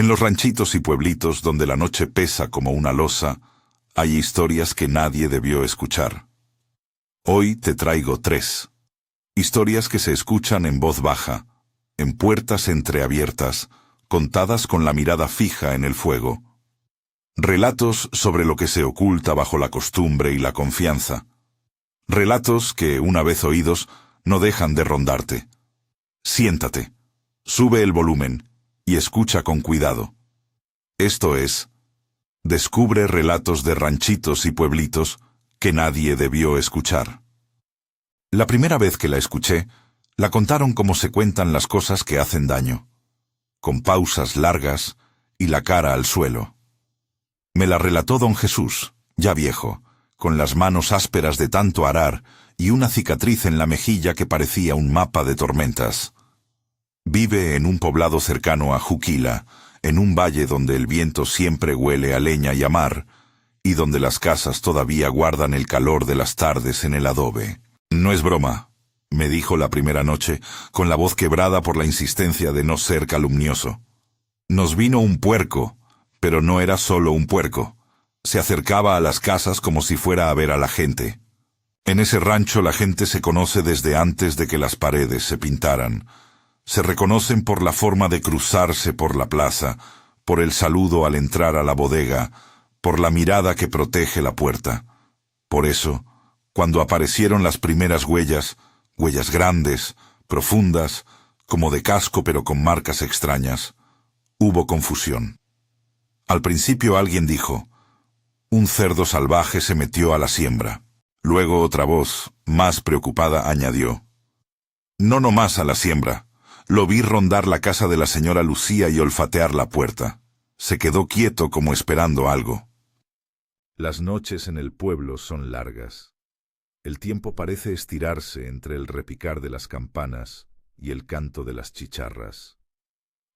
En los ranchitos y pueblitos donde la noche pesa como una losa, hay historias que nadie debió escuchar. Hoy te traigo 3. Historias que se escuchan en voz baja, en puertas entreabiertas, contadas con la mirada fija en el fuego. Relatos sobre lo que se oculta bajo la costumbre y la confianza. Relatos que, una vez oídos, no dejan de rondarte. Siéntate, sube el volumen y escucha con cuidado. Esto es, descubre relatos de ranchitos y pueblitos que nadie debió escuchar. La primera vez que la escuché, la contaron como se cuentan las cosas que hacen daño, con pausas largas y la cara al suelo. Me la relató don Jesús, ya viejo, con las manos ásperas de tanto arar y una cicatriz en la mejilla que parecía un mapa de tormentas. Vive en un poblado cercano a Juquila, en un valle donde el viento siempre huele a leña y a mar, y donde las casas todavía guardan el calor de las tardes en el adobe. No es broma, me dijo la primera noche, con la voz quebrada por la insistencia de no ser calumnioso. Nos vino un puerco, pero no era solo un puerco. Se acercaba a las casas como si fuera a ver a la gente. En ese rancho la gente se conoce desde antes de que las paredes se pintaran. Se reconocen por la forma de cruzarse por la plaza, por el saludo al entrar a la bodega, por la mirada que protege la puerta. Por eso, cuando aparecieron las primeras huellas grandes, profundas, como de casco pero con marcas extrañas, hubo confusión. Al principio alguien dijo, un cerdo salvaje se metió a la siembra. Luego otra voz, más preocupada, añadió, no nomás a la siembra. Lo vi rondar la casa de la señora Lucía y olfatear la puerta. Se quedó quieto como esperando algo. Las noches en el pueblo son largas. El tiempo parece estirarse entre el repicar de las campanas y el canto de las chicharras.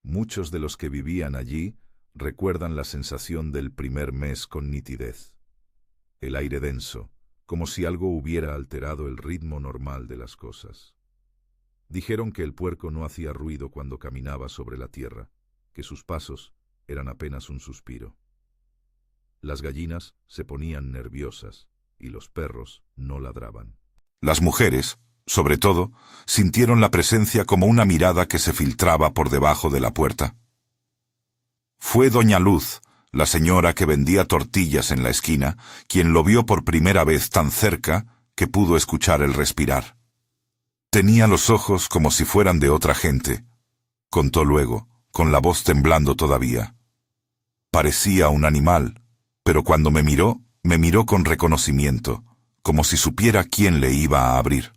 Muchos de los que vivían allí recuerdan la sensación del primer mes con nitidez. El aire denso, como si algo hubiera alterado el ritmo normal de las cosas. Dijeron que el puerco no hacía ruido cuando caminaba sobre la tierra, que sus pasos eran apenas un suspiro. Las gallinas se ponían nerviosas y los perros no ladraban. Las mujeres, sobre todo, sintieron la presencia como una mirada que se filtraba por debajo de la puerta. Fue doña Luz, la señora que vendía tortillas en la esquina, quien lo vio por primera vez tan cerca que pudo escuchar el respirar. Tenía los ojos como si fueran de otra gente, contó luego, con la voz temblando todavía. Parecía un animal, pero cuando me miró con reconocimiento, como si supiera quién le iba a abrir.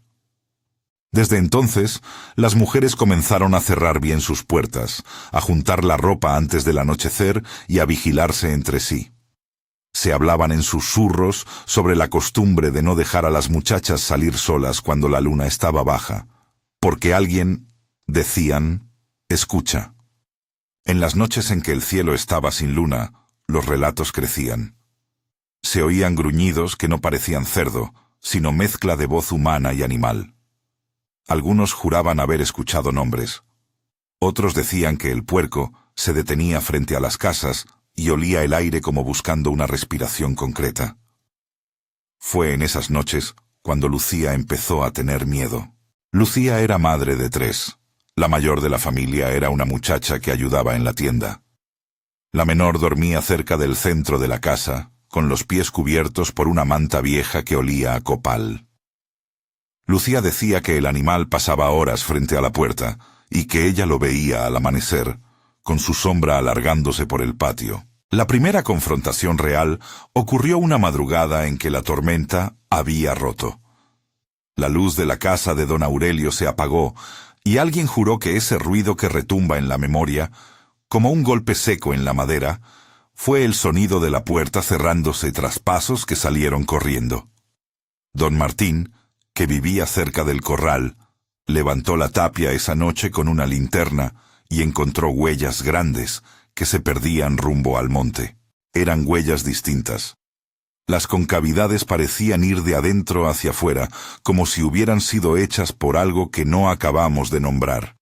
Desde entonces, las mujeres comenzaron a cerrar bien sus puertas, a juntar la ropa antes del anochecer y a vigilarse entre sí. Se hablaban en susurros sobre la costumbre de no dejar a las muchachas salir solas cuando la luna estaba baja, porque alguien, decían, escucha. En las noches en que el cielo estaba sin luna, los relatos crecían. Se oían gruñidos que no parecían cerdo, sino mezcla de voz humana y animal. Algunos juraban haber escuchado nombres. Otros decían que el puerco se detenía frente a las casas y olía el aire como buscando una respiración concreta. Fue en esas noches cuando Lucía empezó a tener miedo. Lucía era madre de 3. La mayor de la familia era una muchacha que ayudaba en la tienda. La menor dormía cerca del centro de la casa, con los pies cubiertos por una manta vieja que olía a copal. Lucía decía que el animal pasaba horas frente a la puerta y que ella lo veía al amanecer, con su sombra alargándose por el patio. La primera confrontación real ocurrió una madrugada en que la tormenta había roto. La luz de la casa de don Aurelio se apagó y alguien juró que ese ruido que retumba en la memoria, como un golpe seco en la madera, fue el sonido de la puerta cerrándose tras pasos que salieron corriendo. Don Martín, que vivía cerca del corral, levantó la tapia esa noche con una linterna y encontró huellas grandes que se perdían rumbo al monte. Eran huellas distintas. Las concavidades parecían ir de adentro hacia afuera, como si hubieran sido hechas por algo que no acabamos de nombrar.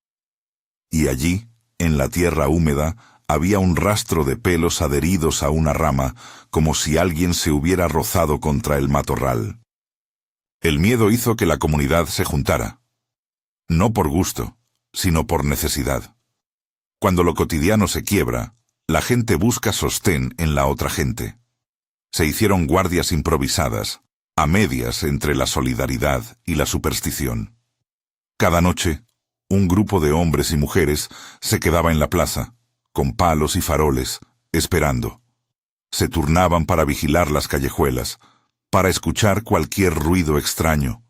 Y allí, en la tierra húmeda, había un rastro de pelos adheridos a una rama, como si alguien se hubiera rozado contra el matorral. El miedo hizo que la comunidad se juntara. No por gusto, sino por necesidad. Cuando lo cotidiano se quiebra, la gente busca sostén en la otra gente. Se hicieron guardias improvisadas, a medias entre la solidaridad y la superstición. Cada noche, un grupo de hombres y mujeres se quedaba en la plaza, con palos y faroles, esperando. Se turnaban para vigilar las callejuelas, para escuchar cualquier ruido extraño,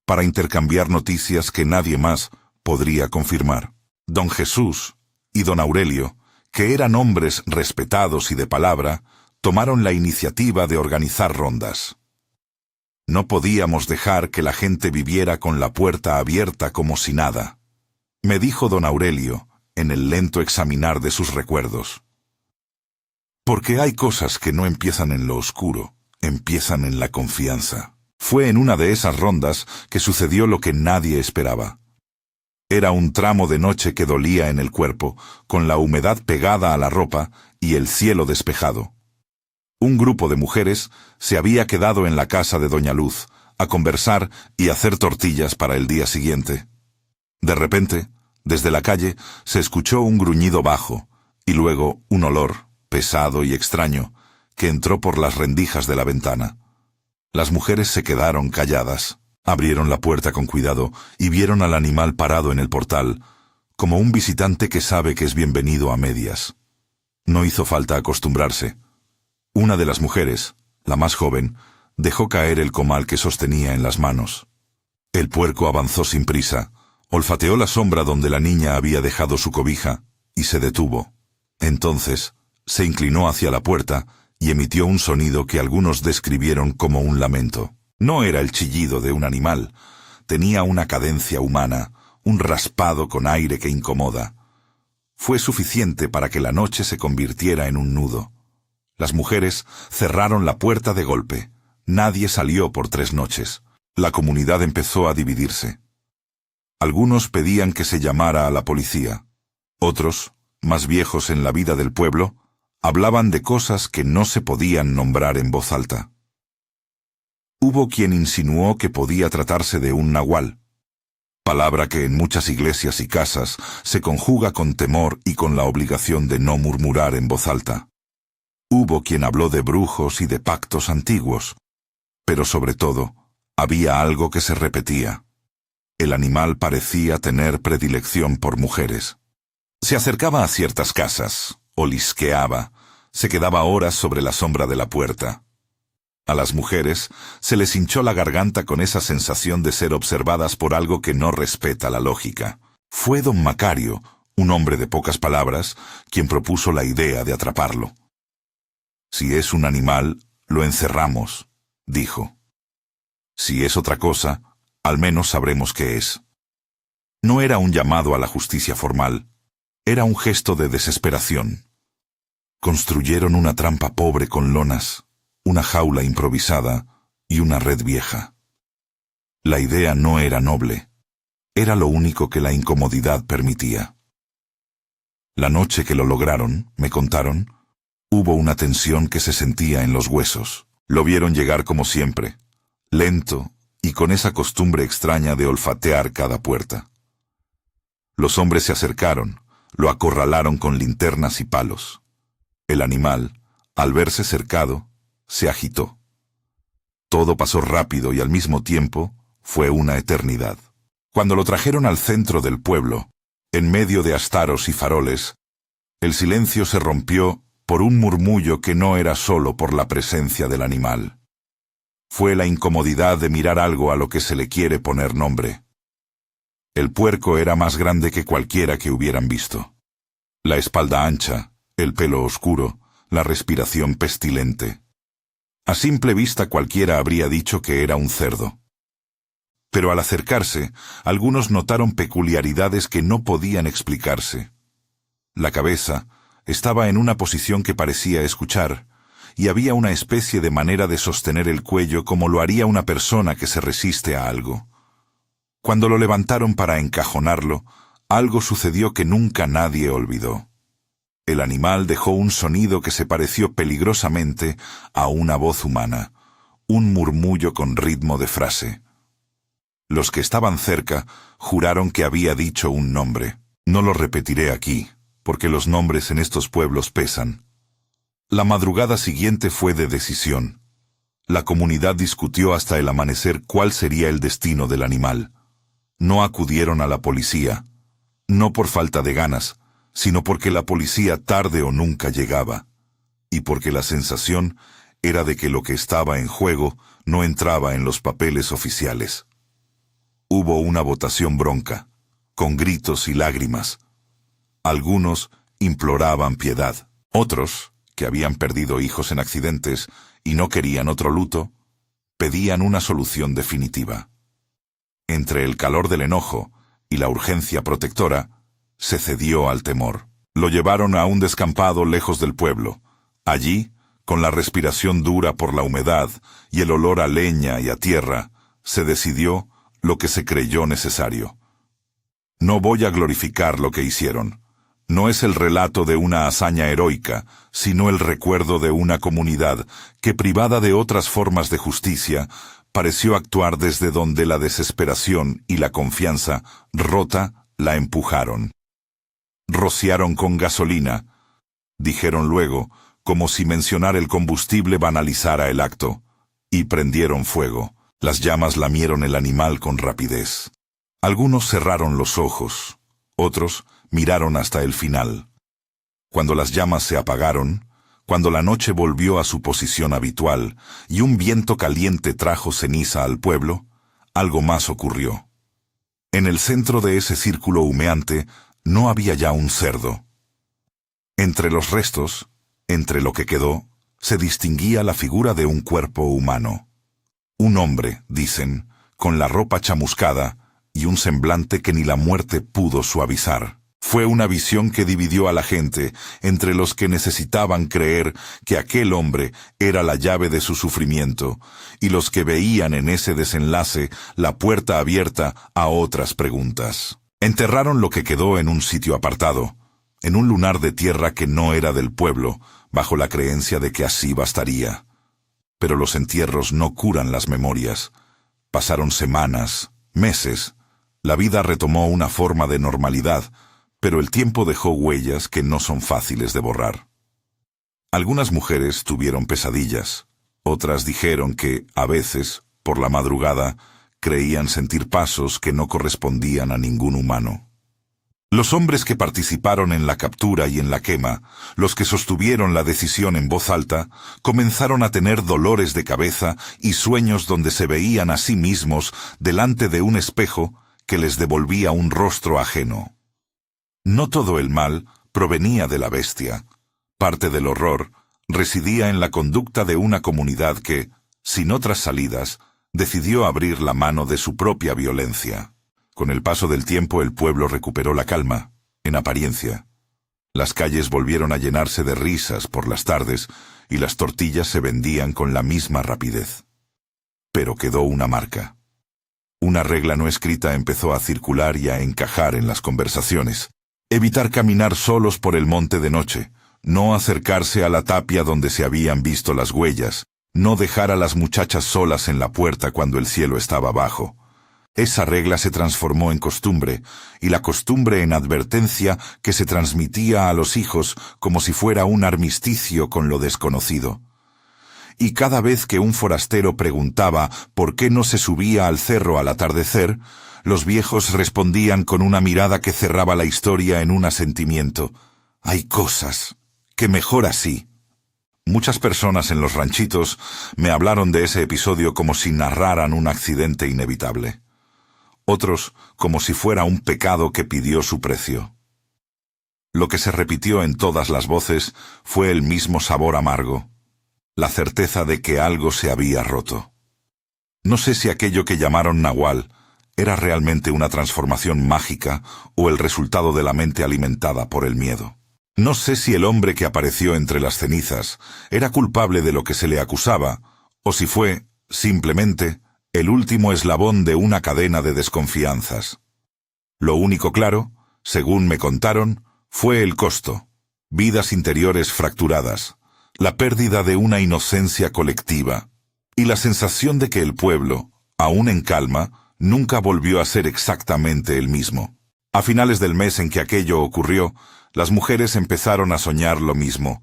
para intercambiar noticias que nadie más podría confirmar. Don Jesús y don Aurelio, que eran hombres respetados y de palabra, tomaron la iniciativa de organizar rondas. No podíamos dejar que la gente viviera con la puerta abierta como si nada, me dijo don Aurelio, en el lento examinar de sus recuerdos. Porque hay cosas que no empiezan en lo oscuro, empiezan en la confianza. Fue en una de esas rondas que sucedió lo que nadie esperaba. Era un tramo de noche que dolía en el cuerpo, con la humedad pegada a la ropa y el cielo despejado. Un grupo de mujeres se había quedado en la casa de doña Luz, a conversar y hacer tortillas para el día siguiente. De repente, desde la calle, se escuchó un gruñido bajo, y luego un olor, pesado y extraño, que entró por las rendijas de la ventana. Las mujeres se quedaron calladas, abrieron la puerta con cuidado y vieron al animal parado en el portal, como un visitante que sabe que es bienvenido a medias. No hizo falta acostumbrarse. Una de las mujeres, la más joven, dejó caer el comal que sostenía en las manos. El puerco avanzó sin prisa, olfateó la sombra donde la niña había dejado su cobija y se detuvo. Entonces, se inclinó hacia la puerta y emitió un sonido que algunos describieron como un lamento. No era el chillido de un animal, tenía una cadencia humana, un raspado con aire que incomoda. Fue suficiente para que la noche se convirtiera en un nudo. Las mujeres cerraron la puerta de golpe. Nadie salió por 3 noches. La comunidad empezó a dividirse. Algunos pedían que se llamara a la policía. Otros, más viejos en la vida del pueblo, hablaban de cosas que no se podían nombrar en voz alta. Hubo quien insinuó que podía tratarse de un nahual, palabra que en muchas iglesias y casas se conjuga con temor y con la obligación de no murmurar en voz alta. Hubo quien habló de brujos y de pactos antiguos, pero sobre todo, había algo que se repetía. El animal parecía tener predilección por mujeres. Se acercaba a ciertas casas, olisqueaba, se quedaba horas sobre la sombra de la puerta. A las mujeres se les hinchó la garganta con esa sensación de ser observadas por algo que no respeta la lógica. Fue don Macario, un hombre de pocas palabras, quien propuso la idea de atraparlo. Si es un animal, lo encerramos, dijo. Si es otra cosa, al menos sabremos qué es. No era un llamado a la justicia formal, era un gesto de desesperación. Construyeron una trampa pobre con lonas, una jaula improvisada y una red vieja. La idea no era noble, era lo único que la incomodidad permitía. La noche que lo lograron, me contaron, hubo una tensión que se sentía en los huesos. Lo vieron llegar como siempre, lento y con esa costumbre extraña de olfatear cada puerta. Los hombres se acercaron, lo acorralaron con linternas y palos. El animal, al verse cercado, se agitó. Todo pasó rápido y al mismo tiempo fue una eternidad. Cuando lo trajeron al centro del pueblo, en medio de astaros y faroles, el silencio se rompió por un murmullo que no era solo por la presencia del animal. Fue la incomodidad de mirar algo a lo que se le quiere poner nombre. El puerco era más grande que cualquiera que hubieran visto. La espalda ancha, el pelo oscuro, la respiración pestilente. A simple vista cualquiera habría dicho que era un cerdo. Pero al acercarse, algunos notaron peculiaridades que no podían explicarse. La cabeza estaba en una posición que parecía escuchar, y había una especie de manera de sostener el cuello como lo haría una persona que se resiste a algo. Cuando lo levantaron para encajonarlo, algo sucedió que nunca nadie olvidó. El animal dejó un sonido que se pareció peligrosamente a una voz humana, un murmullo con ritmo de frase. Los que estaban cerca juraron que había dicho un nombre. No lo repetiré aquí, porque los nombres en estos pueblos pesan. La madrugada siguiente fue de decisión. La comunidad discutió hasta el amanecer cuál sería el destino del animal. No acudieron a la policía, no por falta de ganas, sino porque la policía tarde o nunca llegaba, y porque la sensación era de que lo que estaba en juego no entraba en los papeles oficiales. Hubo una votación bronca, con gritos y lágrimas. Algunos imploraban piedad. Otros, que habían perdido hijos en accidentes y no querían otro luto, pedían una solución definitiva. Entre el calor del enojo y la urgencia protectora, se cedió al temor. Lo llevaron a un descampado lejos del pueblo. Allí, con la respiración dura por la humedad y el olor a leña y a tierra, se decidió lo que se creyó necesario. No voy a glorificar lo que hicieron. No es el relato de una hazaña heroica, sino el recuerdo de una comunidad que, privada de otras formas de justicia, pareció actuar desde donde la desesperación y la confianza, rota, la empujaron. Rociaron con gasolina, dijeron luego, como si mencionar el combustible banalizara el acto, y prendieron fuego. Las llamas lamieron el animal con rapidez. Algunos cerraron los ojos, otros miraron hasta el final. Cuando las llamas se apagaron, cuando la noche volvió a su posición habitual y un viento caliente trajo ceniza al pueblo, algo más ocurrió. En el centro de ese círculo humeante no había ya un cerdo. Entre los restos, entre lo que quedó, se distinguía la figura de un cuerpo humano. Un hombre, dicen, con la ropa chamuscada y un semblante que ni la muerte pudo suavizar. Fue una visión que dividió a la gente entre los que necesitaban creer que aquel hombre era la llave de su sufrimiento y los que veían en ese desenlace la puerta abierta a otras preguntas. Enterraron lo que quedó en un sitio apartado, en un lunar de tierra que no era del pueblo, bajo la creencia de que así bastaría. Pero los entierros no curan las memorias. Pasaron semanas, meses. La vida retomó una forma de normalidad, pero el tiempo dejó huellas que no son fáciles de borrar. Algunas mujeres tuvieron pesadillas. Otras dijeron que, a veces, por la madrugada, creían sentir pasos que no correspondían a ningún humano. Los hombres que participaron en la captura y en la quema, los que sostuvieron la decisión en voz alta, comenzaron a tener dolores de cabeza y sueños donde se veían a sí mismos delante de un espejo que les devolvía un rostro ajeno. No todo el mal provenía de la bestia. Parte del horror residía en la conducta de una comunidad que, sin otras salidas, decidió abrir la mano de su propia violencia. Con el paso del tiempo el pueblo recuperó la calma, en apariencia. Las calles volvieron a llenarse de risas por las tardes y las tortillas se vendían con la misma rapidez. Pero quedó una marca. Una regla no escrita empezó a circular y a encajar en las conversaciones. Evitar caminar solos por el monte de noche, no acercarse a la tapia donde se habían visto las huellas, no dejar a las muchachas solas en la puerta cuando el cielo estaba bajo. Esa regla se transformó en costumbre, y la costumbre en advertencia que se transmitía a los hijos como si fuera un armisticio con lo desconocido. Y cada vez que un forastero preguntaba por qué no se subía al cerro al atardecer, los viejos respondían con una mirada que cerraba la historia en un asentimiento. Hay cosas que mejor así. Muchas personas en los ranchitos me hablaron de ese episodio como si narraran un accidente inevitable. Otros como si fuera un pecado que pidió su precio. Lo que se repitió en todas las voces fue el mismo sabor amargo, la certeza de que algo se había roto. No sé si aquello que llamaron Nahual era realmente una transformación mágica o el resultado de la mente alimentada por el miedo. No sé si el hombre que apareció entre las cenizas era culpable de lo que se le acusaba, o si fue, simplemente, el último eslabón de una cadena de desconfianzas. Lo único claro, según me contaron, fue el costo: vidas interiores fracturadas, la pérdida de una inocencia colectiva y la sensación de que el pueblo, aún en calma, nunca volvió a ser exactamente el mismo. A finales del mes en que aquello ocurrió, las mujeres empezaron a soñar lo mismo.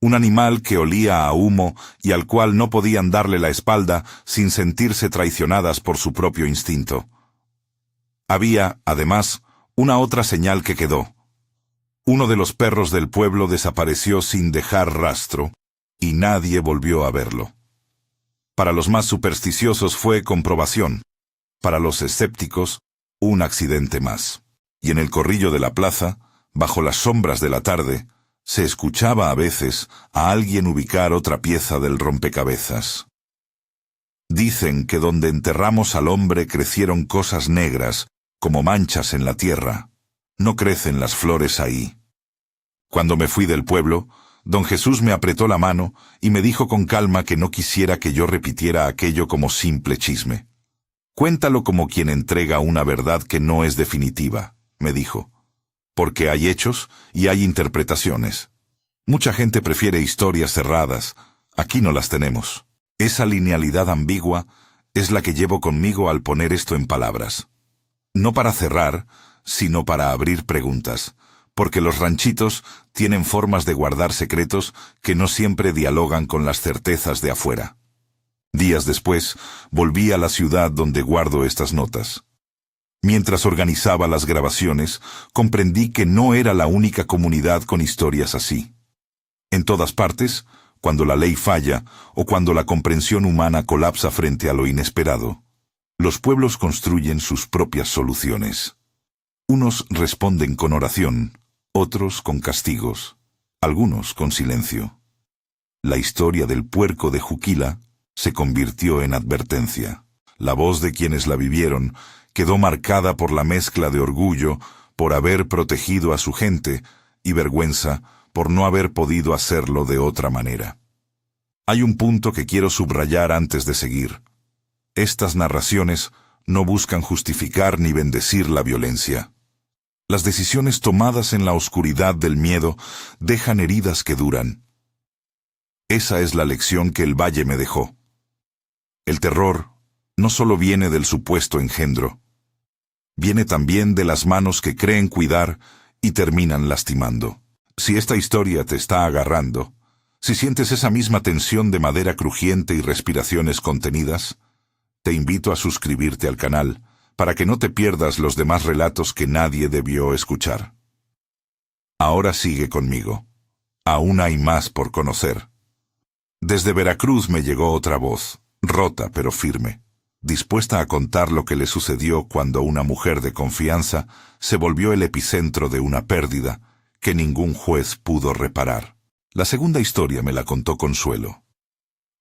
Un animal que olía a humo y al cual no podían darle la espalda sin sentirse traicionadas por su propio instinto. Había, además, una otra señal que quedó. Uno de los perros del pueblo desapareció sin dejar rastro, y nadie volvió a verlo. Para los más supersticiosos fue comprobación. Para los escépticos, un accidente más. Y en el corrillo de la plaza, bajo las sombras de la tarde, se escuchaba a veces a alguien ubicar otra pieza del rompecabezas. Dicen que donde enterramos al hombre crecieron cosas negras, como manchas en la tierra. No crecen las flores ahí. Cuando me fui del pueblo, don Jesús me apretó la mano y me dijo con calma que no quisiera que yo repitiera aquello como simple chisme. Cuéntalo como quien entrega una verdad que no es definitiva, me dijo, porque hay hechos y hay interpretaciones. Mucha gente prefiere historias cerradas, aquí no las tenemos. Esa linealidad ambigua es la que llevo conmigo al poner esto en palabras. No para cerrar, sino para abrir preguntas, porque los ranchitos tienen formas de guardar secretos que no siempre dialogan con las certezas de afuera. Días después, volví a la ciudad donde guardo estas notas. Mientras organizaba las grabaciones, comprendí que no era la única comunidad con historias así. En todas partes, cuando la ley falla o cuando la comprensión humana colapsa frente a lo inesperado, los pueblos construyen sus propias soluciones. Unos responden con oración, otros con castigos, algunos con silencio. La historia del puerco de Juquila se convirtió en advertencia. La voz de quienes la vivieron quedó marcada por la mezcla de orgullo por haber protegido a su gente y vergüenza por no haber podido hacerlo de otra manera. Hay un punto que quiero subrayar antes de seguir. Estas narraciones no buscan justificar ni bendecir la violencia. Las decisiones tomadas en la oscuridad del miedo dejan heridas que duran. Esa es la lección que el valle me dejó. El terror no solo viene del supuesto engendro, viene también de las manos que creen cuidar y terminan lastimando. Si esta historia te está agarrando, si sientes esa misma tensión de madera crujiente y respiraciones contenidas, te invito a suscribirte al canal para que no te pierdas los demás relatos que nadie debió escuchar. Ahora sigue conmigo. Aún hay más por conocer. Desde Veracruz me llegó otra voz, rota pero firme, dispuesta a contar lo que le sucedió cuando una mujer de confianza se volvió el epicentro de una pérdida que ningún juez pudo reparar. La segunda historia me la contó Consuelo.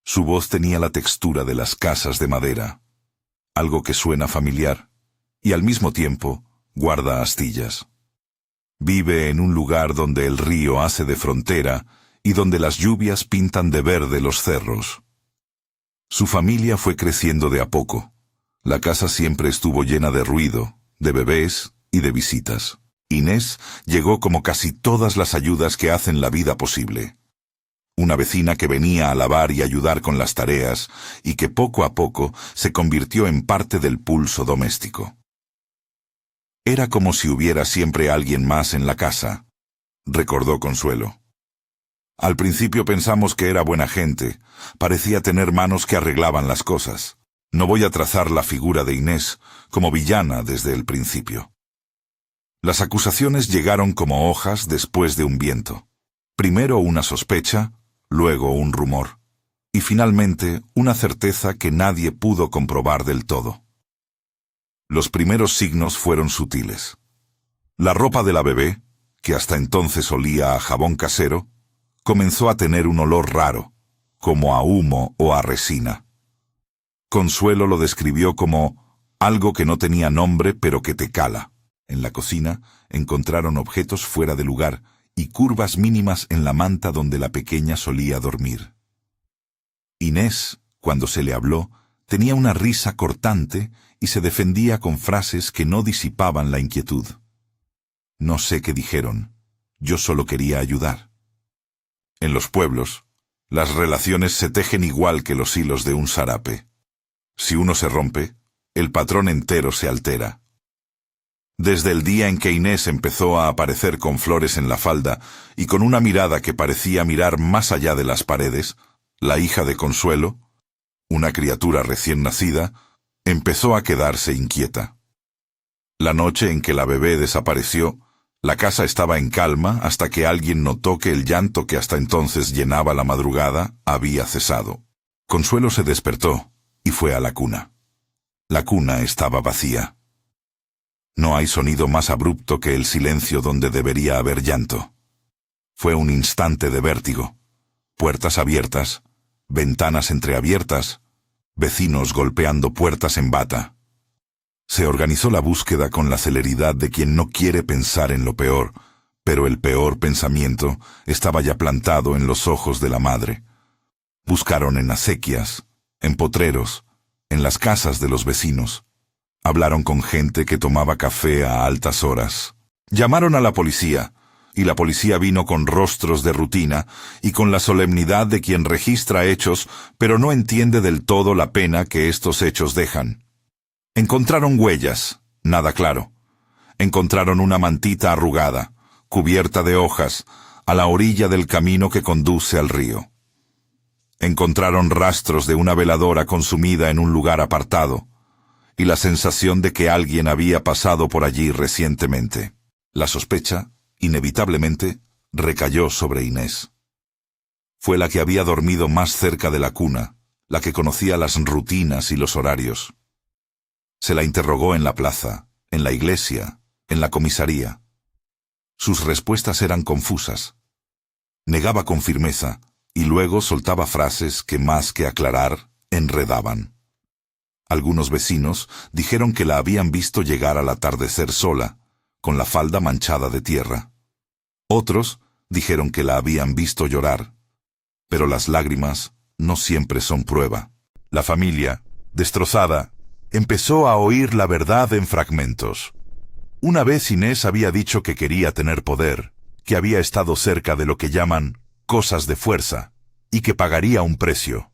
Su voz tenía la textura de las casas de madera, algo que suena familiar, y al mismo tiempo guarda astillas. Vive en un lugar donde el río hace de frontera y donde las lluvias pintan de verde los cerros. Su familia fue creciendo de a poco. La casa siempre estuvo llena de ruido, de bebés y de visitas. Inés llegó como casi todas las ayudas que hacen la vida posible. Una vecina que venía a lavar y ayudar con las tareas y que poco a poco se convirtió en parte del pulso doméstico. Era como si hubiera siempre alguien más en la casa, recordó Consuelo. Al principio pensamos que era buena gente, parecía tener manos que arreglaban las cosas. No voy a trazar la figura de Inés como villana desde el principio. Las acusaciones llegaron como hojas después de un viento. Primero una sospecha, luego un rumor, y finalmente una certeza que nadie pudo comprobar del todo. Los primeros signos fueron sutiles. La ropa de la bebé, que hasta entonces olía a jabón casero, comenzó a tener un olor raro, como a humo o a resina. Consuelo lo describió como algo que no tenía nombre pero que te cala. En la cocina encontraron objetos fuera de lugar y curvas mínimas en la manta donde la pequeña solía dormir. Inés, cuando se le habló, tenía una risa cortante y se defendía con frases que no disipaban la inquietud. No sé qué dijeron, yo solo quería ayudar. En los pueblos, las relaciones se tejen igual que los hilos de un sarape. Si uno se rompe, el patrón entero se altera. Desde el día en que Inés empezó a aparecer con flores en la falda y con una mirada que parecía mirar más allá de las paredes, la hija de Consuelo, una criatura recién nacida, empezó a quedarse inquieta. La noche en que la bebé desapareció, la casa estaba en calma hasta que alguien notó que el llanto que hasta entonces llenaba la madrugada había cesado. Consuelo se despertó y fue a la cuna. La cuna estaba vacía. No hay sonido más abrupto que el silencio donde debería haber llanto. Fue un instante de vértigo. Puertas abiertas, ventanas entreabiertas, vecinos golpeando puertas en bata. Se organizó la búsqueda con la celeridad de quien no quiere pensar en lo peor, pero el peor pensamiento estaba ya plantado en los ojos de la madre. Buscaron en acequias, en potreros, en las casas de los vecinos. Hablaron con gente que tomaba café a altas horas. Llamaron a la policía, y la policía vino con rostros de rutina y con la solemnidad de quien registra hechos, pero no entiende del todo la pena que estos hechos dejan. Encontraron huellas, nada claro. Encontraron una mantita arrugada, cubierta de hojas, a la orilla del camino que conduce al río. Encontraron rastros de una veladora consumida en un lugar apartado, y la sensación de que alguien había pasado por allí recientemente. La sospecha, inevitablemente, recayó sobre Inés. Fue la que había dormido más cerca de la cuna, la que conocía las rutinas y los horarios. Se la interrogó en la plaza, en la iglesia, en la comisaría. Sus respuestas eran confusas. Negaba con firmeza, y luego soltaba frases que más que aclarar, enredaban. Algunos vecinos dijeron que la habían visto llegar al atardecer sola, con la falda manchada de tierra. Otros dijeron que la habían visto llorar. Pero las lágrimas no siempre son prueba. La familia, destrozada, empezó a oír la verdad en fragmentos. Una vez Inés había dicho que quería tener poder, que había estado cerca de lo que llaman cosas de fuerza, y que pagaría un precio.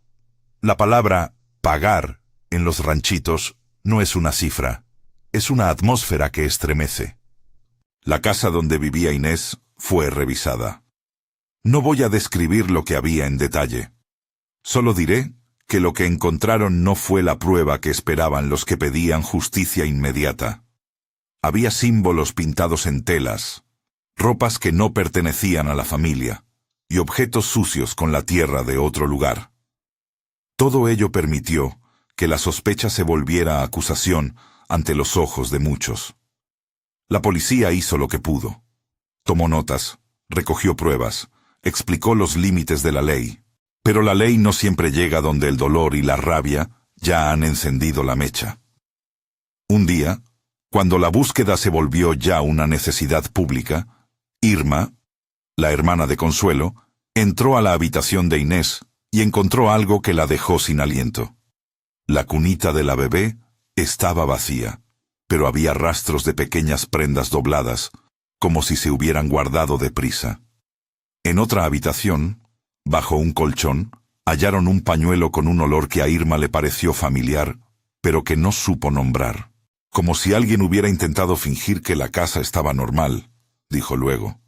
La palabra pagar en los ranchitos no es una cifra, es una atmósfera que estremece. La casa donde vivía Inés fue revisada. No voy a describir lo que había en detalle. Solo diré que lo que encontraron no fue la prueba que esperaban los que pedían justicia inmediata. Había símbolos pintados en telas, ropas que no pertenecían a la familia, y objetos sucios con la tierra de otro lugar. Todo ello permitió que la sospecha se volviera acusación ante los ojos de muchos. La policía hizo lo que pudo. Tomó notas, recogió pruebas, explicó los límites de la ley. Pero la ley no siempre llega donde el dolor y la rabia ya han encendido la mecha. Un día, cuando la búsqueda se volvió ya una necesidad pública, Irma, la hermana de Consuelo, entró a la habitación de Inés y encontró algo que la dejó sin aliento. La cunita de la bebé estaba vacía, pero había rastros de pequeñas prendas dobladas, como si se hubieran guardado deprisa. En otra habitación, bajo un colchón, hallaron un pañuelo con un olor que a Irma le pareció familiar, pero que no supo nombrar. Como si alguien hubiera intentado fingir que la casa estaba normal, dijo luego.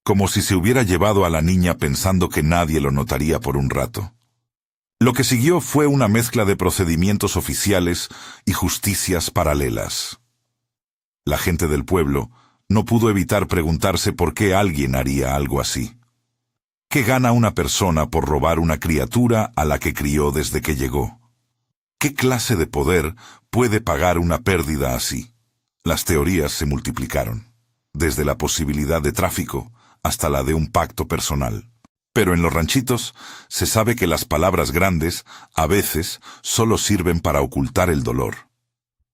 Como si se hubiera llevado a la niña pensando que nadie lo notaría por un rato. Lo que siguió fue una mezcla de procedimientos oficiales y justicias paralelas. La gente del pueblo no pudo evitar preguntarse por qué alguien haría algo así. ¿Qué gana una persona por robar una criatura a la que crió desde que llegó? ¿Qué clase de poder puede pagar una pérdida así? Las teorías se multiplicaron, desde la posibilidad de tráfico hasta la de un pacto personal. Pero en los ranchitos se sabe que las palabras grandes a veces solo sirven para ocultar el dolor.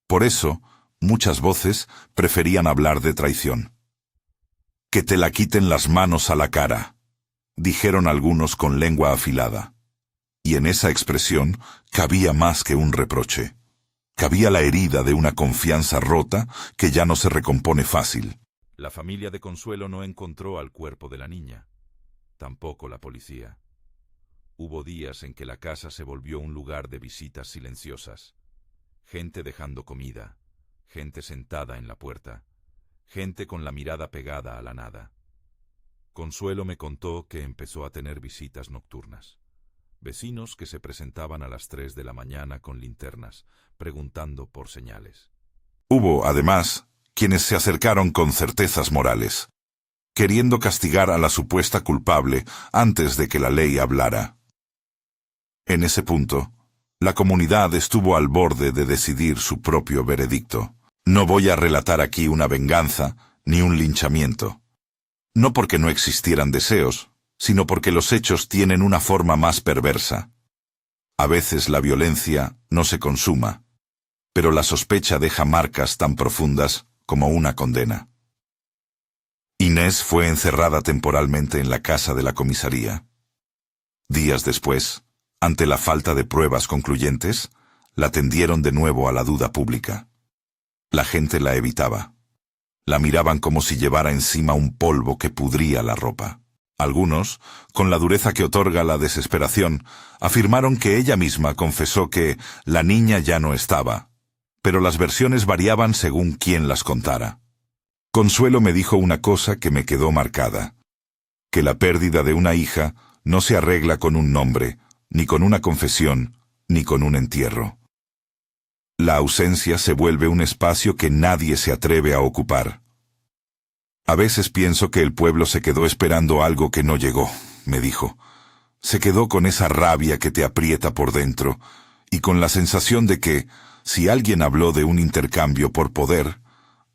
Por eso, muchas voces preferían hablar de traición. Que te la quiten las manos a la cara, dijeron algunos con lengua afilada. Y en esa expresión cabía más que un reproche. Cabía la herida de una confianza rota que ya no se recompone fácil. La familia de Consuelo no encontró al cuerpo de la niña. tampoco la policía. Hubo días en que la casa se volvió un lugar de visitas silenciosas. Gente dejando comida, gente sentada en la puerta, gente con la mirada pegada a la nada. Consuelo me contó que empezó a tener visitas nocturnas. Vecinos que se presentaban a las 3 de la mañana con linternas, preguntando por señales. Hubo, además, quienes se acercaron con certezas morales, queriendo castigar a la supuesta culpable antes de que la ley hablara. En ese punto, la comunidad estuvo al borde de decidir su propio veredicto. No voy a relatar aquí una venganza ni un linchamiento. No porque no existieran deseos, sino porque los hechos tienen una forma más perversa. A veces la violencia no se consuma, pero la sospecha deja marcas tan profundas como una condena. Inés fue encerrada temporalmente en la casa de la comisaría. Días después, ante la falta de pruebas concluyentes, la tendieron de nuevo a la duda pública. La gente la evitaba. La miraban como si llevara encima un polvo que pudría la ropa. Algunos, con la dureza que otorga la desesperación, afirmaron que ella misma confesó que la niña ya no estaba, pero las versiones variaban según quién las contara. Consuelo me dijo una cosa que me quedó marcada, que la pérdida de una hija no se arregla con un nombre, ni con una confesión, ni con un entierro. La ausencia se vuelve un espacio que nadie se atreve a ocupar. A veces pienso que el pueblo se quedó esperando algo que no llegó, me dijo. Se quedó con esa rabia que te aprieta por dentro, y con la sensación de que, si alguien habló de un intercambio por poder,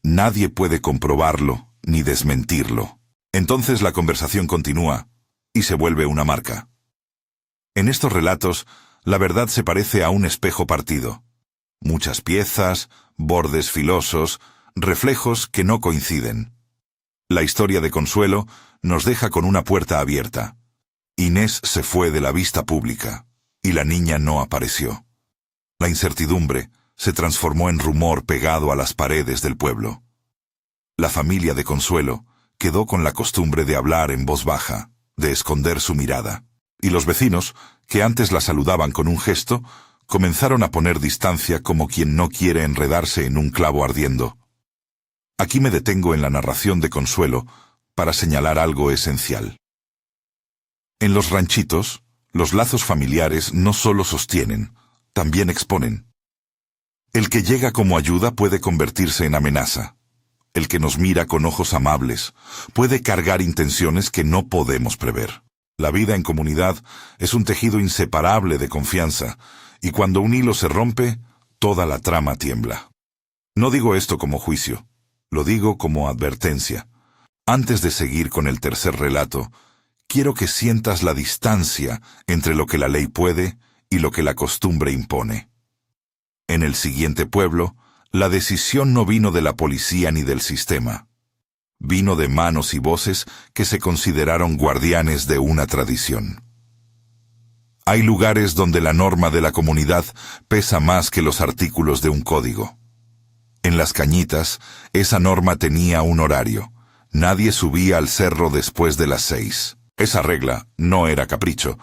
nadie puede comprobarlo ni desmentirlo. Entonces la conversación continúa, y se vuelve una marca. En estos relatos, la verdad se parece a un espejo partido. Muchas piezas, bordes filosos, reflejos que no coinciden. La historia de Consuelo nos deja con una puerta abierta. Inés se fue de la vista pública, y la niña no apareció. La incertidumbre se transformó en rumor pegado a las paredes del pueblo. La familia de Consuelo quedó con la costumbre de hablar en voz baja, de esconder su mirada, y los vecinos, que antes la saludaban con un gesto, comenzaron a poner distancia como quien no quiere enredarse en un clavo ardiendo. Aquí me detengo en la narración de Consuelo para señalar algo esencial. En los ranchitos, los lazos familiares no solo sostienen, también exponen. El que llega como ayuda puede convertirse en amenaza. El que nos mira con ojos amables puede cargar intenciones que no podemos prever. La vida en comunidad es un tejido inseparable de confianza, y cuando un hilo se rompe, toda la trama tiembla. No digo esto como juicio, lo digo como advertencia. Antes de seguir con el tercer relato, quiero que sientas la distancia entre lo que la ley puede y lo que la costumbre impone. En el siguiente pueblo, la decisión no vino de la policía ni del sistema. Vino de manos y voces que se consideraron guardianes de una tradición. Hay lugares donde la norma de la comunidad pesa más que los artículos de un código. En Las Cañitas, esa norma tenía un horario. Nadie subía al cerro después de las 6. Esa regla no era capricho,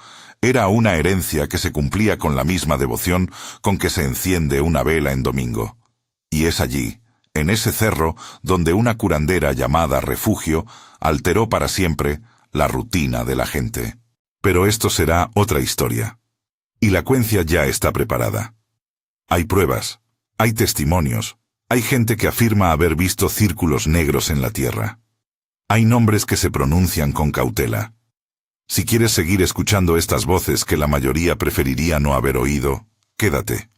era una herencia que se cumplía con la misma devoción con que se enciende una vela en domingo. Y es allí, en ese cerro, donde una curandera llamada Refugio alteró para siempre la rutina de la gente. Pero esto será otra historia. Y la cuencia ya está preparada. Hay pruebas, hay testimonios, hay gente que afirma haber visto círculos negros en la tierra. Hay nombres que se pronuncian con cautela. Si quieres seguir escuchando estas voces que la mayoría preferiría no haber oído, quédate.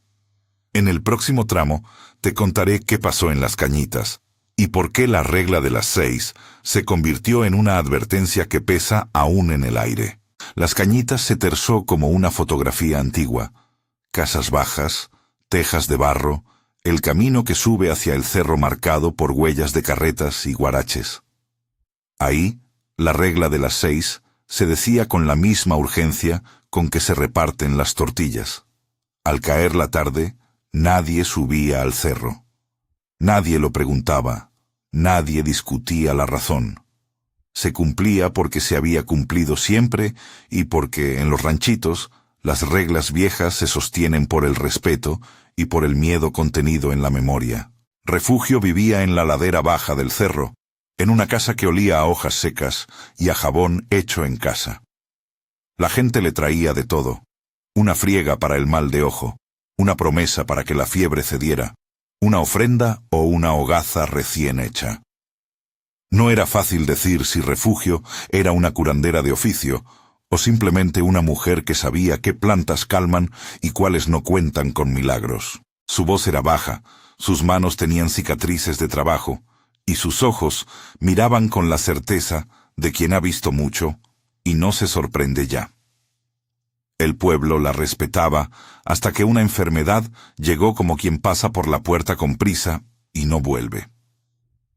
En el próximo tramo te contaré qué pasó en Las Cañitas y por qué la regla de las 6 se convirtió en una advertencia que pesa aún en el aire. Las Cañitas se terzó como una fotografía antigua. Casas bajas, tejas de barro, el camino que sube hacia el cerro marcado por huellas de carretas y guaraches. Ahí, la regla de las 6 se decía con la misma urgencia con que se reparten las tortillas. Al caer la tarde, nadie subía al cerro. Nadie lo preguntaba, nadie discutía la razón. Se cumplía porque se había cumplido siempre y porque, en los ranchitos, las reglas viejas se sostienen por el respeto y por el miedo contenido en la memoria. Refugio vivía en la ladera baja del cerro, en una casa que olía a hojas secas y a jabón hecho en casa. La gente le traía de todo: una friega para el mal de ojo, una promesa para que la fiebre cediera, una ofrenda o una hogaza recién hecha. No era fácil decir si Refugio era una curandera de oficio o simplemente una mujer que sabía qué plantas calman y cuáles no cuentan con milagros. Su voz era baja, sus manos tenían cicatrices de trabajo y sus ojos miraban con la certeza de quien ha visto mucho y no se sorprende ya. El pueblo la respetaba hasta que una enfermedad llegó como quien pasa por la puerta con prisa y no vuelve.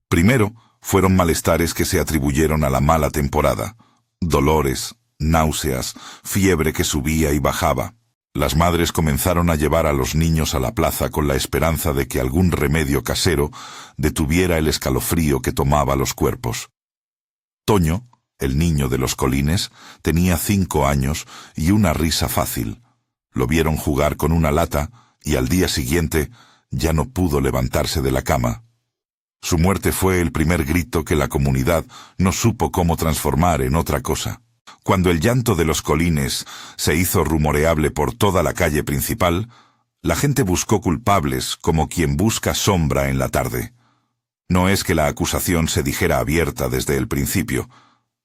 Primero, fueron malestares que se atribuyeron a la mala temporada: dolores, náuseas, fiebre que subía y bajaba. Las madres comenzaron a llevar a los niños a la plaza con la esperanza de que algún remedio casero detuviera el escalofrío que tomaba los cuerpos. Toño, el niño de los colines, tenía 5 años y una risa fácil. Lo vieron jugar con una lata y al día siguiente ya no pudo levantarse de la cama. Su muerte fue el primer grito que la comunidad no supo cómo transformar en otra cosa. Cuando el llanto de los colines se hizo rumoreable por toda la calle principal, la gente buscó culpables como quien busca sombra en la tarde. No es que la acusación se dijera abierta desde el principio.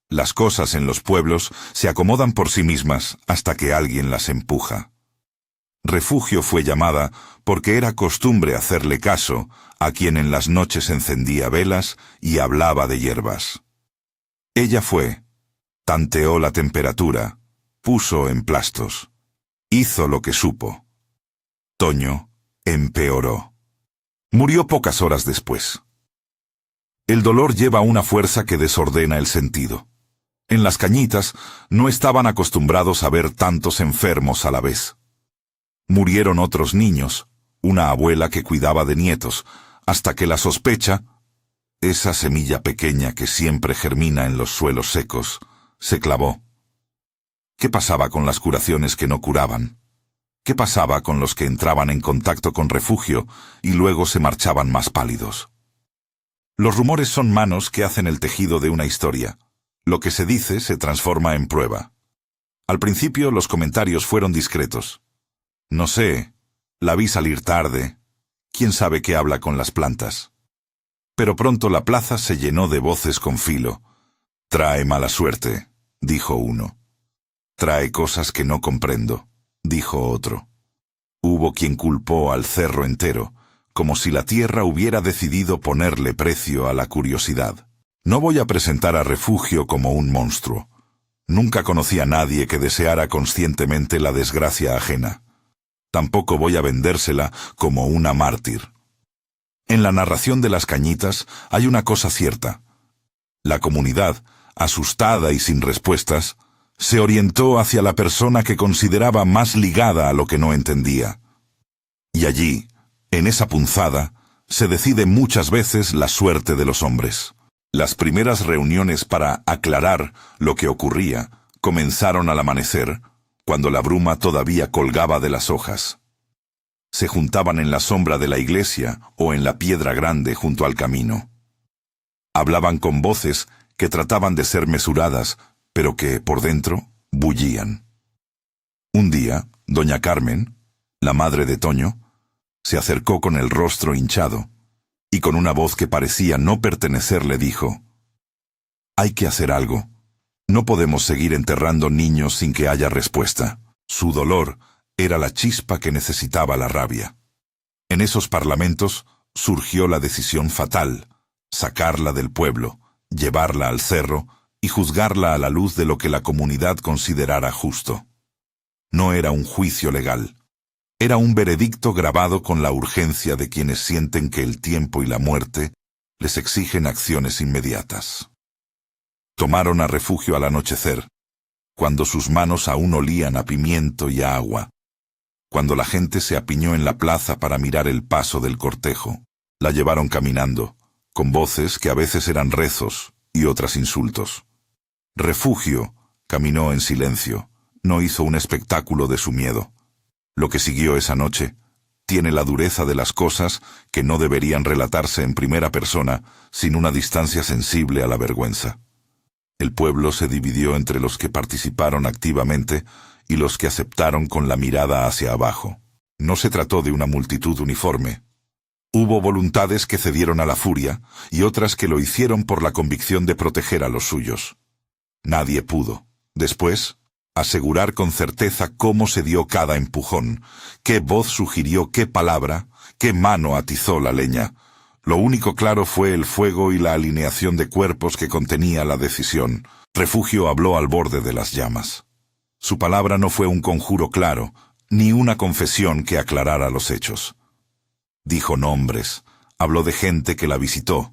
Las cosas en los pueblos se acomodan por sí mismas hasta que alguien las empuja. Refugio fue llamada porque era costumbre hacerle caso a quien en las noches encendía velas y hablaba de hierbas. Ella fue, tanteó la temperatura, puso emplastos, hizo lo que supo. Toño empeoró. Murió pocas horas después. El dolor lleva una fuerza que desordena el sentido. En las Cañitas no estaban acostumbrados a ver tantos enfermos a la vez. Murieron otros niños, una abuela que cuidaba de nietos, hasta que la sospecha, esa semilla pequeña que siempre germina en los suelos secos, se clavó. ¿Qué pasaba con las curaciones que no curaban? ¿Qué pasaba con los que entraban en contacto con Refugio y luego se marchaban más pálidos? Los rumores son manos que hacen el tejido de una historia. Lo que se dice se transforma en prueba. Al principio los comentarios fueron discretos. No sé, la vi salir tarde. ¿Quién sabe qué habla con las plantas? Pero pronto la plaza se llenó de voces con filo. Trae mala suerte, dijo uno. Trae cosas que no comprendo, dijo otro. Hubo quien culpó al cerro entero, como si la tierra hubiera decidido ponerle precio a la curiosidad. No voy a presentar a Refugio como un monstruo. Nunca conocí a nadie que deseara conscientemente la desgracia ajena. Tampoco voy a vendérsela como una mártir. En la narración de las Cañitas hay una cosa cierta. La comunidad, asustada y sin respuestas, se orientó hacia la persona que consideraba más ligada a lo que no entendía. Y allí, en esa punzada, se decide muchas veces la suerte de los hombres. Las primeras reuniones para aclarar lo que ocurría comenzaron al amanecer, cuando la bruma todavía colgaba de las hojas. Se juntaban en la sombra de la iglesia o en la piedra grande junto al camino. Hablaban con voces que trataban de ser mesuradas, pero que, por dentro, bullían. Un día, doña Carmen, la madre de Toño, se acercó con el rostro hinchado, y con una voz que parecía no pertenecerle dijo: «Hay que hacer algo. No podemos seguir enterrando niños sin que haya respuesta». Su dolor era la chispa que necesitaba la rabia. En esos parlamentos surgió la decisión fatal: sacarla del pueblo, llevarla al cerro y juzgarla a la luz de lo que la comunidad considerara justo. No era un juicio legal. Era un veredicto grabado con la urgencia de quienes sienten que el tiempo y la muerte les exigen acciones inmediatas. Tomaron a Refugio al anochecer, cuando sus manos aún olían a pimiento y a agua, cuando la gente se apiñó en la plaza para mirar el paso del cortejo. La llevaron caminando, con voces que a veces eran rezos y otras insultos. Refugio caminó en silencio, no hizo un espectáculo de su miedo. Lo que siguió esa noche tiene la dureza de las cosas que no deberían relatarse en primera persona sin una distancia sensible a la vergüenza. El pueblo se dividió entre los que participaron activamente y los que aceptaron con la mirada hacia abajo. No se trató de una multitud uniforme. Hubo voluntades que cedieron a la furia y otras que lo hicieron por la convicción de proteger a los suyos. Nadie pudo, después, asegurar con certeza cómo se dio cada empujón, qué voz sugirió qué palabra, qué mano atizó la leña. Lo único claro fue el fuego y la alineación de cuerpos que contenía la decisión. Refugio habló al borde de las llamas. Su palabra no fue un conjuro claro, ni una confesión que aclarara los hechos. Dijo nombres, habló de gente que la visitó,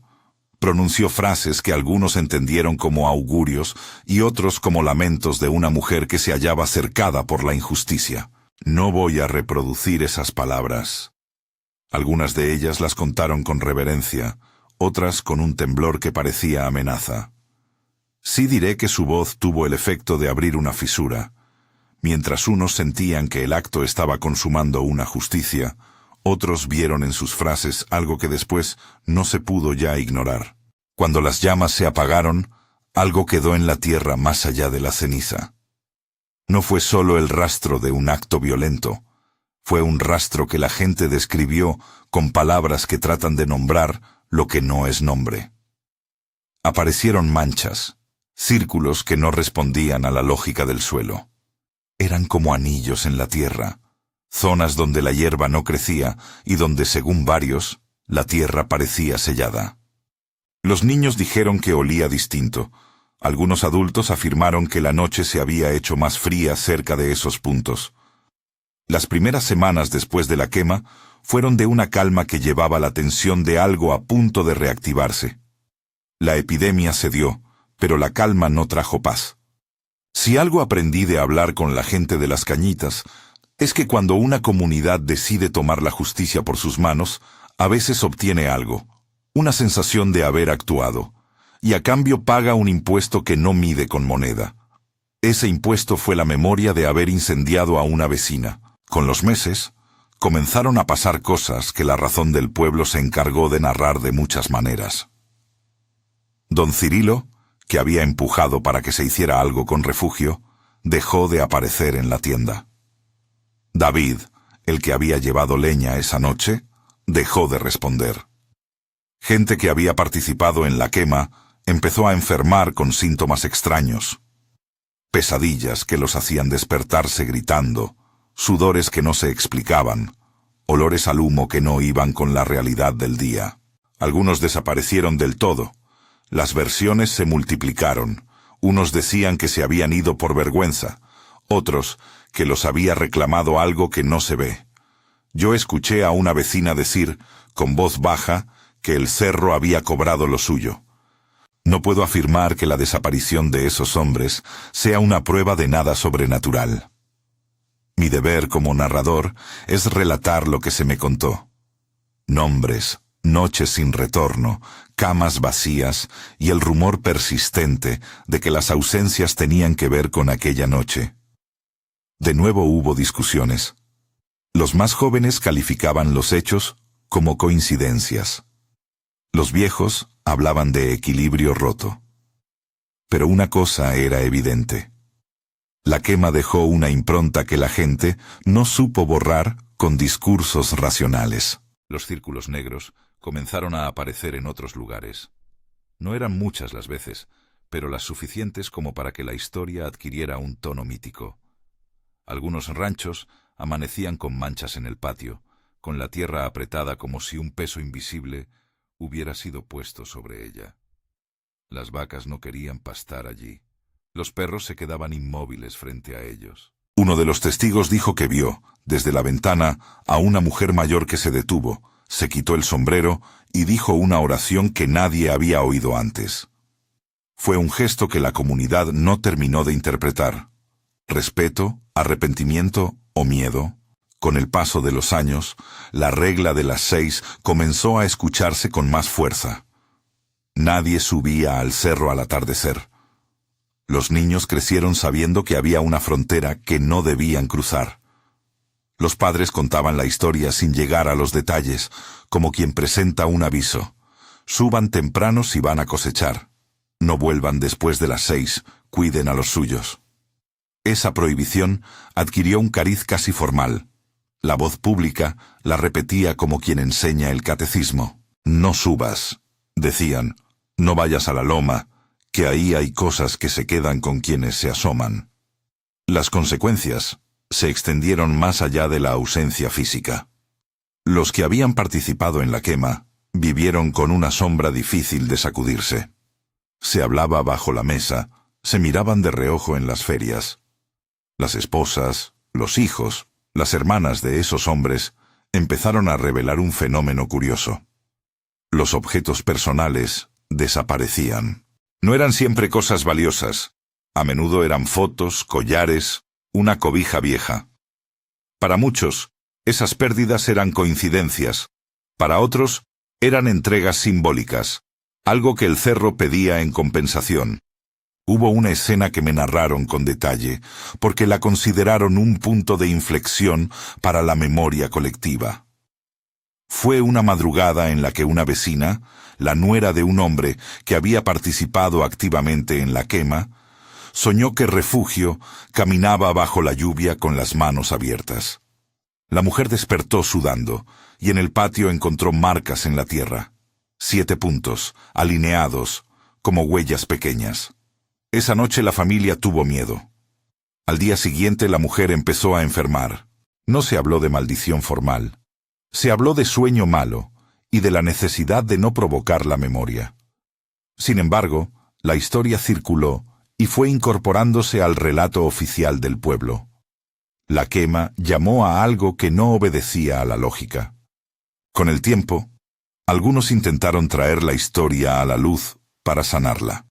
pronunció frases que algunos entendieron como augurios y otros como lamentos de una mujer que se hallaba cercada por la injusticia. No voy a reproducir esas palabras. Algunas de ellas las contaron con reverencia, otras con un temblor que parecía amenaza. Sí diré que su voz tuvo el efecto de abrir una fisura. Mientras unos sentían que el acto estaba consumando una justicia, otros vieron en sus frases algo que después no se pudo ya ignorar. Cuando las llamas se apagaron, algo quedó en la tierra más allá de la ceniza. No fue solo el rastro de un acto violento, fue un rastro que la gente describió con palabras que tratan de nombrar lo que no es nombre. Aparecieron manchas, círculos que no respondían a la lógica del suelo. Eran como anillos en la tierra, zonas donde la hierba no crecía y donde, según varios, la tierra parecía sellada. Los niños dijeron que olía distinto. Algunos adultos afirmaron que la noche se había hecho más fría cerca de esos puntos. Las primeras semanas después de la quema fueron de una calma que llevaba la tensión de algo a punto de reactivarse. La epidemia cedió, pero la calma no trajo paz. Si algo aprendí de hablar con la gente de las Cañitas, es que cuando una comunidad decide tomar la justicia por sus manos, a veces obtiene algo, una sensación de haber actuado, y a cambio paga un impuesto que no mide con moneda. Ese impuesto fue la memoria de haber incendiado a una vecina. Con los meses, comenzaron a pasar cosas que la razón del pueblo se encargó de narrar de muchas maneras. Don Cirilo, que había empujado para que se hiciera algo con Refugio, dejó de aparecer en la tienda. David, el que había llevado leña esa noche, dejó de responder. Gente que había participado en la quema empezó a enfermar con síntomas extraños. Pesadillas que los hacían despertarse gritando, sudores que no se explicaban, olores al humo que no iban con la realidad del día. Algunos desaparecieron del todo. Las versiones se multiplicaron. Unos decían que se habían ido por vergüenza, otros que los había reclamado algo que no se ve. Yo escuché a una vecina decir, con voz baja, que el cerro había cobrado lo suyo. No puedo afirmar que la desaparición de esos hombres sea una prueba de nada sobrenatural. Mi deber como narrador es relatar lo que se me contó. Nombres, noches sin retorno, camas vacías y el rumor persistente de que las ausencias tenían que ver con aquella noche. De nuevo hubo discusiones. Los más jóvenes calificaban los hechos como coincidencias. Los viejos hablaban de equilibrio roto. Pero una cosa era evidente. La quema dejó una impronta que la gente no supo borrar con discursos racionales. Los círculos negros comenzaron a aparecer en otros lugares. No eran muchas las veces, pero las suficientes como para que la historia adquiriera un tono mítico. Algunos ranchos amanecían con manchas en el patio, con la tierra apretada como si un peso invisible hubiera sido puesto sobre ella. Las vacas no querían pastar allí. Los perros se quedaban inmóviles frente a ellos. Uno de los testigos dijo que vio, desde la ventana, a una mujer mayor que se detuvo, se quitó el sombrero y dijo una oración que nadie había oído antes. Fue un gesto que la comunidad no terminó de interpretar. Respeto, arrepentimiento o miedo. Con el paso de los años, la regla de las 6 comenzó a escucharse con más fuerza. Nadie subía al cerro al atardecer. Los niños crecieron sabiendo que había una frontera que no debían cruzar. Los padres contaban la historia sin llegar a los detalles, como quien presenta un aviso. Suban temprano si van a cosechar. No vuelvan después de las 6, cuiden a los suyos. Esa prohibición adquirió un cariz casi formal. La voz pública la repetía como quien enseña el catecismo. No subas, decían, no vayas a la loma, que ahí hay cosas que se quedan con quienes se asoman. Las consecuencias se extendieron más allá de la ausencia física. Los que habían participado en la quema vivieron con una sombra difícil de sacudirse. Se hablaba bajo la mesa, se miraban de reojo en las ferias. Las esposas, los hijos, las hermanas de esos hombres empezaron a revelar un fenómeno curioso. Los objetos personales desaparecían. No eran siempre cosas valiosas. A menudo eran fotos, collares, una cobija vieja. Para muchos, esas pérdidas eran coincidencias. Para otros, eran entregas simbólicas, algo que el cerro pedía en compensación. Hubo una escena que me narraron con detalle, porque la consideraron un punto de inflexión para la memoria colectiva. Fue una madrugada en la que una vecina, la nuera de un hombre que había participado activamente en la quema, soñó que Refugio caminaba bajo la lluvia con las manos abiertas. La mujer despertó sudando, y en el patio encontró marcas en la tierra. 7 puntos, alineados, como huellas pequeñas. Esa noche la familia tuvo miedo. Al día siguiente la mujer empezó a enfermar. No se habló de maldición formal. Se habló de sueño malo y de la necesidad de no provocar la memoria. Sin embargo, la historia circuló y fue incorporándose al relato oficial del pueblo. La quema llamó a algo que no obedecía a la lógica. Con el tiempo, algunos intentaron traer la historia a la luz para sanarla.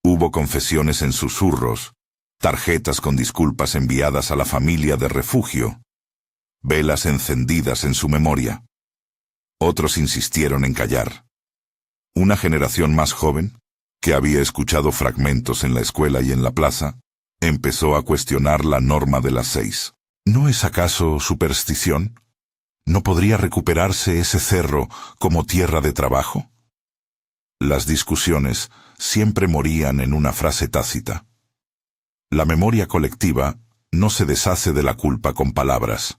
Hubo confesiones en susurros, tarjetas con disculpas enviadas a la familia de Refugio, velas encendidas en su memoria. Otros insistieron en callar. Una generación más joven, que había escuchado fragmentos en la escuela y en la plaza, empezó a cuestionar la norma de las 6. ¿No es acaso superstición? ¿No podría recuperarse ese cerro como tierra de trabajo? Las discusiones siempre morían en una frase tácita. La memoria colectiva no se deshace de la culpa con palabras.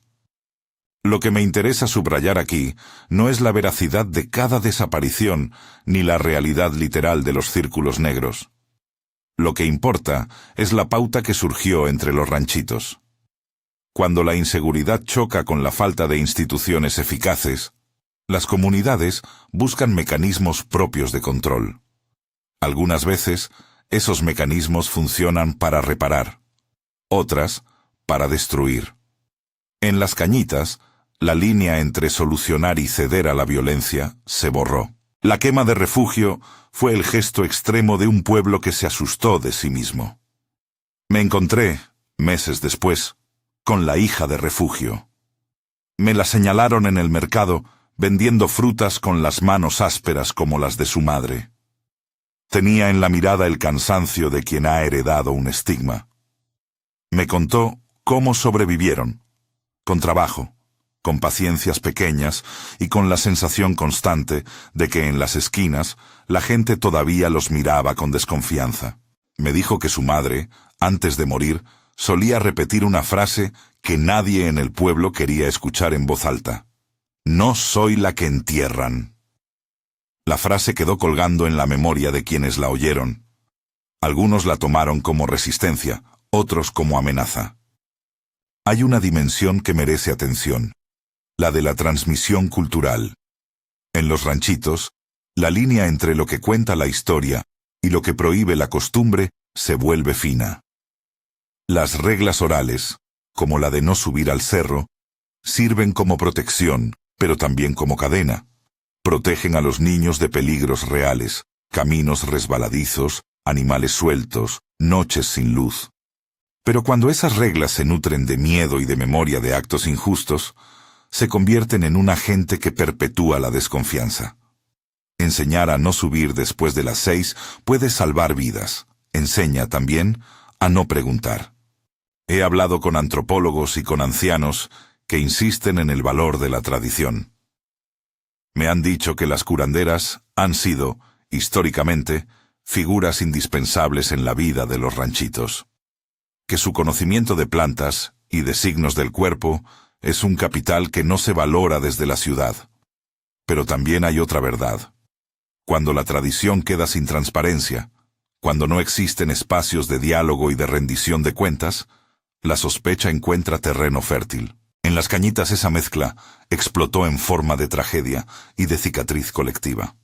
Lo que me interesa subrayar aquí no es la veracidad de cada desaparición ni la realidad literal de los círculos negros. Lo que importa es la pauta que surgió entre los ranchitos. Cuando la inseguridad choca con la falta de instituciones eficaces, las comunidades buscan mecanismos propios de control. Algunas veces, esos mecanismos funcionan para reparar, otras, para destruir. En Las Cañitas, la línea entre solucionar y ceder a la violencia se borró. La quema de Refugio fue el gesto extremo de un pueblo que se asustó de sí mismo. Me encontré, meses después, con la hija de Refugio. Me la señalaron en el mercado vendiendo frutas con las manos ásperas como las de su madre. Tenía en la mirada el cansancio de quien ha heredado un estigma. Me contó cómo sobrevivieron, con trabajo, con paciencias pequeñas y con la sensación constante de que en las esquinas la gente todavía los miraba con desconfianza. Me dijo que su madre, antes de morir, solía repetir una frase que nadie en el pueblo quería escuchar en voz alta. No soy la que entierran. La frase quedó colgando en la memoria de quienes la oyeron. Algunos la tomaron como resistencia, otros como amenaza. Hay una dimensión que merece atención, la de la transmisión cultural. En los ranchitos, la línea entre lo que cuenta la historia y lo que prohíbe la costumbre se vuelve fina. Las reglas orales, como la de no subir al cerro, sirven como protección, pero también como cadena. Protegen a los niños de peligros reales, caminos resbaladizos, animales sueltos, noches sin luz. Pero cuando esas reglas se nutren de miedo y de memoria de actos injustos, se convierten en un agente que perpetúa la desconfianza. Enseñar a no subir después de las 6 puede salvar vidas. Enseña también a no preguntar. He hablado con antropólogos y con ancianos que insisten en el valor de la tradición. Me han dicho que las curanderas han sido, históricamente, figuras indispensables en la vida de los ranchitos. Que su conocimiento de plantas y de signos del cuerpo es un capital que no se valora desde la ciudad. Pero también hay otra verdad. Cuando la tradición queda sin transparencia, cuando no existen espacios de diálogo y de rendición de cuentas, la sospecha encuentra terreno fértil. En Las Cañitas esa mezcla explotó en forma de tragedia y de cicatriz colectiva.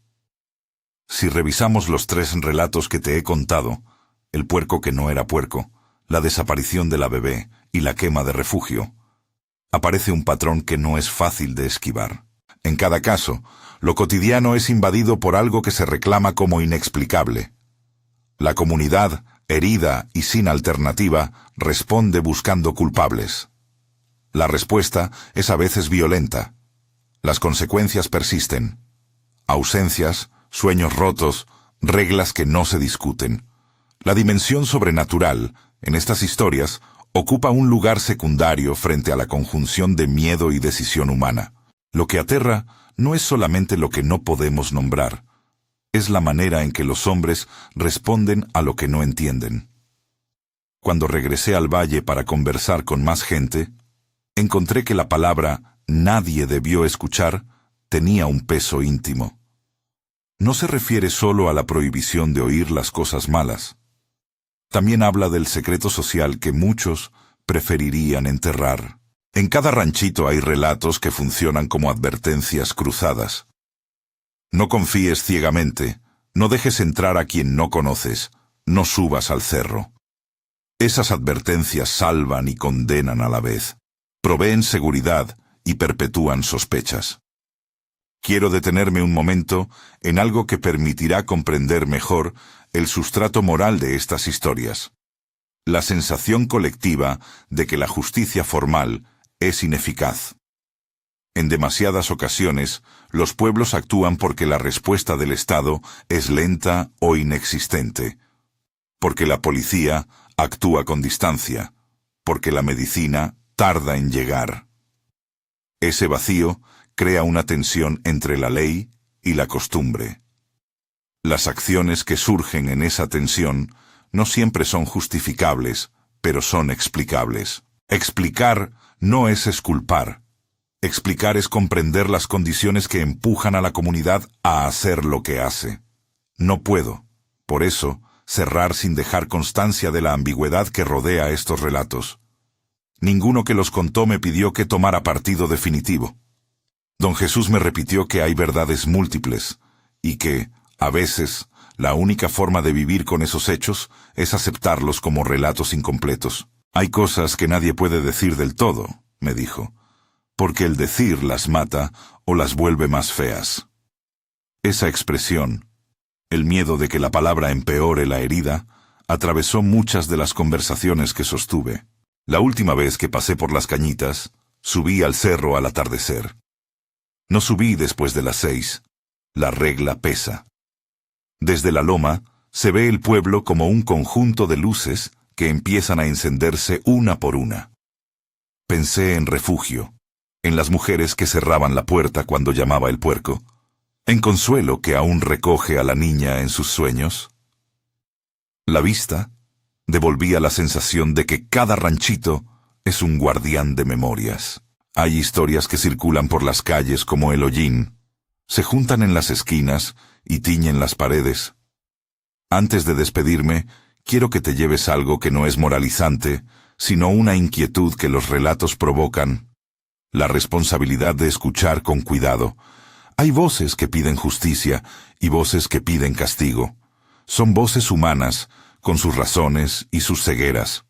Si revisamos los 3 relatos que te he contado, el puerco que no era puerco, la desaparición de la bebé y la quema de refugio, aparece un patrón que no es fácil de esquivar. En cada caso, lo cotidiano es invadido por algo que se reclama como inexplicable. La comunidad, herida y sin alternativa, responde buscando culpables. La respuesta es a veces violenta. Las consecuencias persisten. Ausencias, sueños rotos, reglas que no se discuten. La dimensión sobrenatural, en estas historias, ocupa un lugar secundario frente a la conjunción de miedo y decisión humana. Lo que aterra no es solamente lo que no podemos nombrar, es la manera en que los hombres responden a lo que no entienden. Cuando regresé al valle para conversar con más gente, encontré que la palabra «nadie debió escuchar» tenía un peso íntimo. No se refiere solo a la prohibición de oír las cosas malas. También habla del secreto social que muchos preferirían enterrar. En cada ranchito hay relatos que funcionan como advertencias cruzadas. No confíes ciegamente, no dejes entrar a quien no conoces, no subas al cerro. Esas advertencias salvan y condenan a la vez, proveen seguridad y perpetúan sospechas. Quiero detenerme un momento en algo que permitirá comprender mejor el sustrato moral de estas historias. La sensación colectiva de que la justicia formal es ineficaz. En demasiadas ocasiones, los pueblos actúan porque la respuesta del Estado es lenta o inexistente, porque la policía actúa con distancia, porque la medicina tarda en llegar. Ese vacío crea una tensión entre la ley y la costumbre. Las acciones que surgen en esa tensión no siempre son justificables, pero son explicables. Explicar no es exculpar. Explicar es comprender las condiciones que empujan a la comunidad a hacer lo que hace. No puedo, por eso, cerrar sin dejar constancia de la ambigüedad que rodea estos relatos. Ninguno que los contó me pidió que tomara partido definitivo. Don Jesús me repitió que hay verdades múltiples y que, a veces, la única forma de vivir con esos hechos es aceptarlos como relatos incompletos. Hay cosas que nadie puede decir del todo, me dijo, porque el decir las mata o las vuelve más feas. Esa expresión, el miedo de que la palabra empeore la herida, atravesó muchas de las conversaciones que sostuve. La última vez que pasé por Las Cañitas, subí al cerro al atardecer. No subí después de las 6. La regla pesa. Desde la loma se ve el pueblo como un conjunto de luces que empiezan a encenderse una por una. Pensé en refugio, en las mujeres que cerraban la puerta cuando llamaba el puerco, en Consuelo que aún recoge a la niña en sus sueños. La vista devolvía la sensación de que cada ranchito es un guardián de memorias. Hay historias que circulan por las calles como el hollín, se juntan en las esquinas y tiñen las paredes. Antes de despedirme, quiero que te lleves algo que no es moralizante, sino una inquietud que los relatos provocan. La responsabilidad de escuchar con cuidado. Hay voces que piden justicia y voces que piden castigo. Son voces humanas, con sus razones y sus cegueras.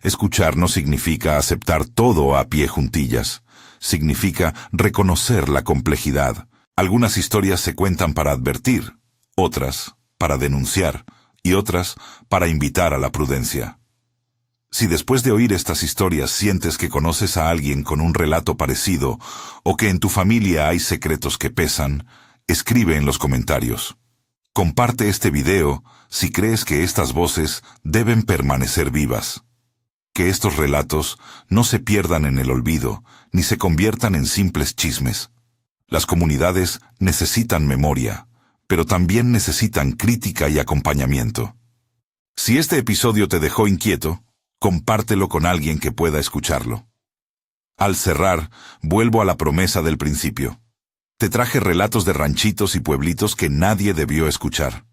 Escuchar no significa aceptar todo a pie juntillas. Significa reconocer la complejidad. Algunas historias se cuentan para advertir, otras para denunciar y otras para invitar a la prudencia. Si después de oír estas historias sientes que conoces a alguien con un relato parecido o que en tu familia hay secretos que pesan, Escribe en los comentarios. Comparte este video si crees que estas voces deben permanecer vivas. Que estos relatos no se pierdan en el olvido, ni se conviertan en simples chismes. Las comunidades necesitan memoria, pero también necesitan crítica y acompañamiento. Si este episodio te dejó inquieto, compártelo con alguien que pueda escucharlo. Al cerrar, vuelvo a la promesa del principio. Te traje relatos de ranchitos y pueblitos que nadie debió escuchar.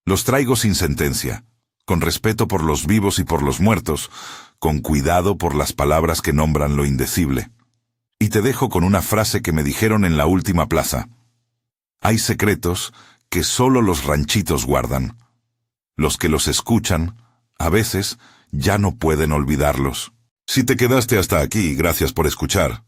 Los traigo sin sentencia, con respeto por los vivos y por los muertos, con cuidado por las palabras que nombran lo indecible. Y te dejo con una frase que me dijeron en la última plaza. Hay secretos que solo los ranchitos guardan. Los que los escuchan, a veces, ya no pueden olvidarlos. Si te quedaste hasta aquí, gracias por escuchar.